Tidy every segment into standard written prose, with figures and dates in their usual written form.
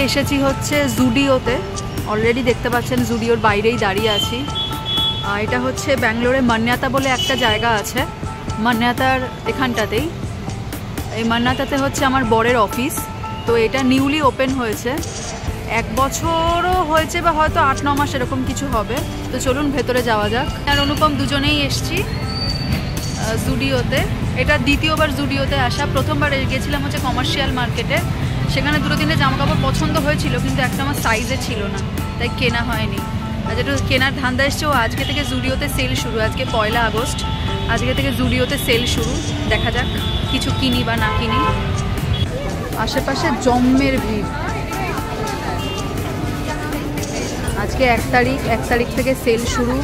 এসেছি হচ্ছে জুডিওতে। অলরেডি দেখতে পাচ্ছেন জুডিওর বাইরেই দাঁড়িয়ে আছি। এটা হচ্ছে ব্যাঙ্গালোরে মান্যাতা বলে একটা জায়গা আছে, মান্যাতার এখানটাতেই। এই মান্যাতাতে হচ্ছে আমার বরের অফিস। তো এটা নিউলি ওপেন হয়েছে, 1 বছরও হয়েছে বা হয়তো 8-9 মাস এরকম কিছু হবে। তো চলুন ভেতরে যাওয়া যাক। আর অনুপম দুজনেই এসছি জুডিওতে। এটা দ্বিতীয়বার জুডিওতে আসা। প্রথমবার গিয়েছিলাম হচ্ছে কমার্শিয়াল মার্কেটে, সেখানে 2-3টে জামাকাপড় পছন্দ হয়েছিল, কিন্তু একটা আমার সাইজে ছিল না, তাই কেনা হয়নি। আর যেটা কেনার ধান্দা এসছে, ও আজকে থেকে জুডিওতে সেল শুরু। আজকে 1 আগস্ট, আজকে থেকে জুডিওতে সেল শুরু। দেখা যাক কিছু কিনি বা না কিনি। আশেপাশে জম্মের ভিড়। আজকে 1 তারিখ থেকে সেল শুরু।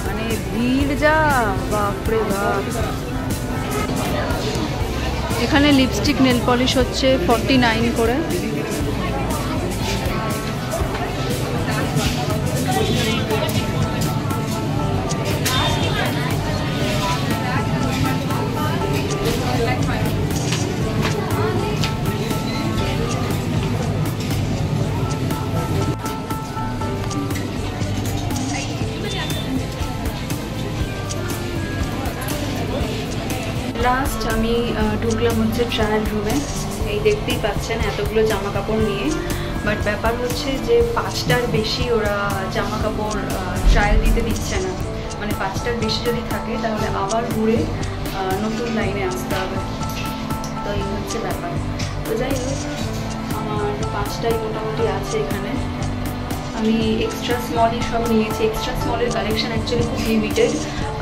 মানে ভিড় যা, বাপরে বাপ। এখানে লিপস্টিক নেল পলিশ হচ্ছে 49 করে। লাস্ট আমি ঢুকলাম হচ্ছে ট্রায়াল রুমে। এই দেখতেই পাচ্ছেন এতগুলো জামা কাপড় নিয়ে। বাট ব্যাপার হচ্ছে যে 5টার বেশি ওরা জামা কাপড় ট্রায়াল দিতে দিচ্ছে না। মানে 5টার বেশি যদি থাকে তাহলে আবার ঘুরে নতুন লাইনে আসতে হবে। তো এই হচ্ছে ব্যাপার। তো যাই হোক, আমার 5টাই মোটামুটি আছে এখানে। আমি এক্সট্রা স্মলই সব নিয়েছি। এক্সট্রা স্মলের কালেকশন অ্যাকচুয়ালি খুব লিমিটেড।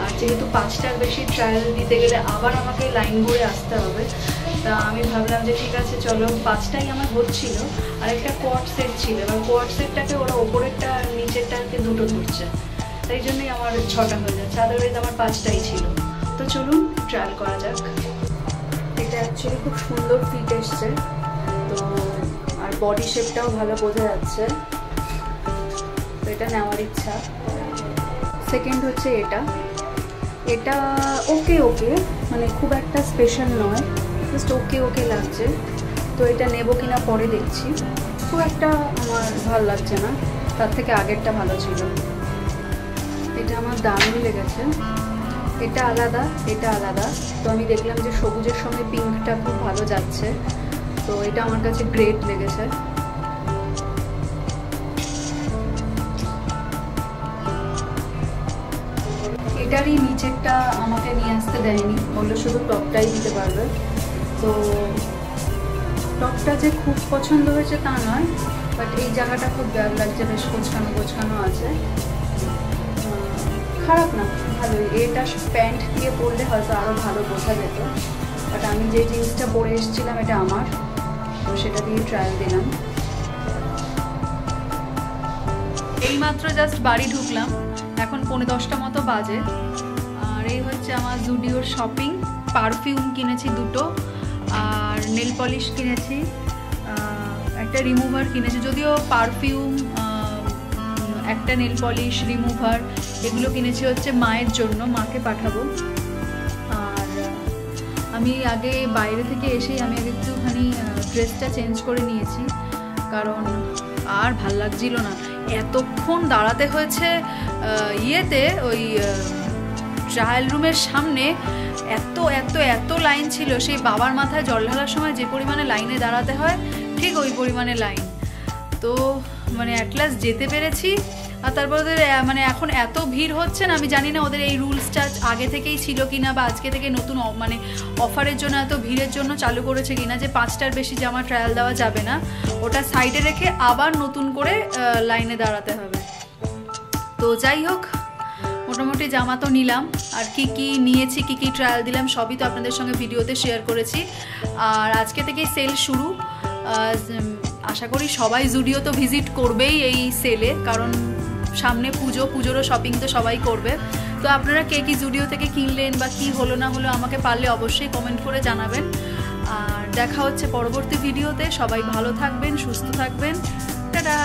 আর যেহেতু 5টার বেশি ট্রায়াল দিতে গেলে আবার আমাকে লাইন ঘুরে আসতে হবে, তা আমি ভাবলাম যে ঠিক আছে চলো, 5টাই আমার হচ্ছিল। আর একটা কোয়ার্ড সেট ছিল, এবার কোয়ার্ড সেটটাকে ওরা ওপরেরটা আর নিচেরটাকে দুটো ধরছে, তাই জন্যই আমার 6টা হয়ে যাচ্ছে। আদারওয়াইজ আমার 5টাই ছিল। তো চলুন ট্রায়াল করা যাক। এটা অ্যাকচুয়ালি খুব সুন্দর ফিট এসছে, তো আর বডি শেপটাও ভালো বোঝা যাচ্ছে, তো এটা নেওয়ার ইচ্ছা। সেকেন্ড হচ্ছে এটা ওকে মানে খুব একটা স্পেশাল নয়, জাস্ট ওকে লাগছে। তো এটা নেব কিনা পরে দেখছি। খুব একটা আমার ভালো লাগছে না, তার থেকে আগেরটা ভালো ছিল। এটা আমার দারুণ লেগেছে। এটা আলাদা। তো আমি দেখলাম যে সবুজের সঙ্গে পিঙ্কটা খুব ভালো যাচ্ছে, তো এটা আমার কাছে গ্রেট লেগেছে। এটারই নিচেরটা আমাকে নিয়ে আসতে দেয়নি, বললো শুধু টপটাই দিতে পারবে। তো টপটা যে খুব পছন্দ হয়েছে তা নয়, বাট এই জায়গাটা খুব ভালো লাগছে, বেশ গোছানো আছে। খারাপ না, ভালোই। এটা প্যান্ট দিয়ে পরলে হয়তো আরও ভালো বোঝা যেত, বাট আমি যে জিন্সটা পরে এসেছিলাম এটা আমার, তো সেটা দিয়ে ট্রায়াল দিলাম। এইমাত্র জাস্ট বাড়ি ঢুকলাম, এখন 9:45 মতো বাজে। আর এই হচ্ছে আমার জুডিওর শপিং। পারফিউম কিনেছি 2টো, আর নেল পলিশ কিনেছি, একটা রিমুভার কিনেছি। যদিও পারফিউম, একটা নেল পলিশ, রিমুভার এগুলো কিনেছি হচ্ছে মায়ের জন্য, মাকে পাঠাবো। আর আমি আগে বাইরে থেকে এসেই আমি আগে একটুখানি ড্রেসটা চেঞ্জ করে নিয়েছি, কারণ আর ভাল লাগছিল না। এতক্ষণ দাঁড়াতে হয়েছে ইয়েতে, ওই ট্রায়াল রুমের সামনে। এত লাইন ছিল, সেই বাবার মাথায় জল ঢালার সময় যে পরিমাণে লাইনে দাঁড়াতে হয় ঠিক ওই পরিমাণে লাইন। তো মানে অ্যাট লাস্ট যেতে পেরেছি। আর তারপর ওদের মানে এখন এত ভিড় হচ্ছে না, আমি জানি না ওদের এই রুলসটা আগে থেকেই ছিল কিনা, বা আজকে থেকে নতুন মানে অফারের জন্য এত ভিড়ের জন্য চালু করেছে কিনা, যে 5টার বেশি জামা ট্রায়াল দেওয়া যাবে না, ওটা সাইডে রেখে আবার নতুন করে লাইনে দাঁড়াতে হবে। তো যাই হোক, মোটামুটি জামা তো নিলাম। আর কি নিয়েছি, কি ট্রায়াল দিলাম সবই তো আপনাদের সঙ্গে ভিডিওতে শেয়ার করেছি। আর আজকে থেকেই সেল শুরু। আশা করি সবাই জুডিও তো ভিজিট করবেই এই সেলে, কারণ সামনে পুজোরও শপিং তো সবাই করবে। তো আপনারা কে কি জুডিও থেকে কিনলেন বা কি হলো না হলো আমাকে পারলে অবশ্যই কমেন্ট করে জানাবেন। আর দেখা হচ্ছে পরবর্তী ভিডিওতে। সবাই ভালো থাকবেন, সুস্থ থাকবেন। টাটা।